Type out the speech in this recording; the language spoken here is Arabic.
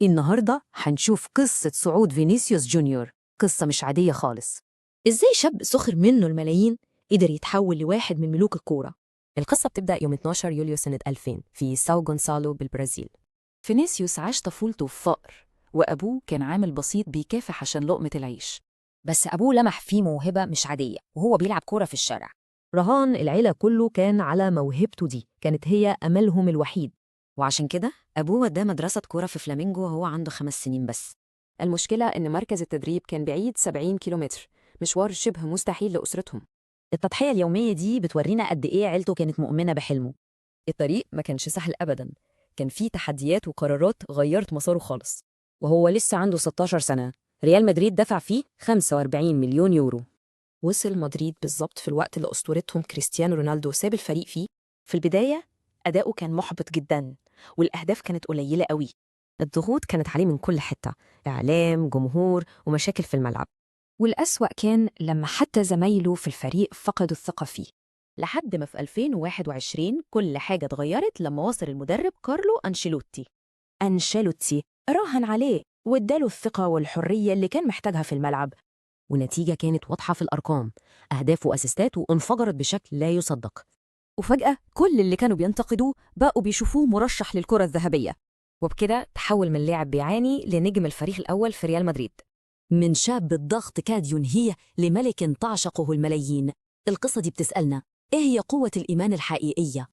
النهاردة هنشوف قصة صعود فينيسيوس جونيور، قصة مش عادية خالص. إزاي شاب سخر منه الملايين قدر يتحول لواحد من ملوك الكورة؟ القصة بتبدأ يوم 12 يوليو سنة 2000 في ساو جونسالو بالبرازيل. فينيسيوس عاش طفولته في فقر، وأبوه كان عامل بسيط بيكافح عشان لقمة العيش. بس أبوه لمح فيه موهبة مش عادية وهو بيلعب كورة في الشارع. رهان العيلة كله كان على موهبته دي، كانت هي أملهم الوحيد. وعشان كده أبوه وداه مدرسة كورة في فلامينجو وهو عنده 5 سنين بس. المشكلة إن مركز التدريب كان بعيد 70 كيلومتر، مشوار شبه مستحيل لأسرتهم. التضحية اليومية دي بتورينا قد إيه عيلته كانت مؤمنة بحلمه. الطريق ما كانش سهل أبداً، كان فيه تحديات وقرارات غيرت مساره خالص. وهو لسه عنده 16 سنة، ريال مدريد دفع فيه 45 مليون يورو. وصل مدريد بالظبط في الوقت اللي أسطورتهم كريستيانو رونالدو ساب الفريق فيه. في البداية أداؤه كان محبط جدا، والأهداف كانت قليلة قوي. الضغوط كانت عليه من كل حتة، إعلام، جمهور، ومشاكل في الملعب. والأسوأ كان لما حتى زمايله في الفريق فقدوا الثقة فيه. لحد ما في 2021 كل حاجة اتغيرت لما وصل المدرب كارلو أنشيلوتي راهن عليه واداله الثقة والحرية اللي كان محتاجها في الملعب. ونتيجة كانت واضحة في الأرقام، أهداف وأسيستاته انفجرت بشكل لا يصدق. وفجأة كل اللي كانوا بينتقدوه بقوا بيشوفوه مرشح للكرة الذهبية، وبكده تحول من لاعب بيعاني لنجم الفريق الأول في ريال مدريد. من شاب الضغط كاد ينهيه لملك تعشقه الملايين. القصة دي بتسألنا، إيه هي قوة الإيمان الحقيقية؟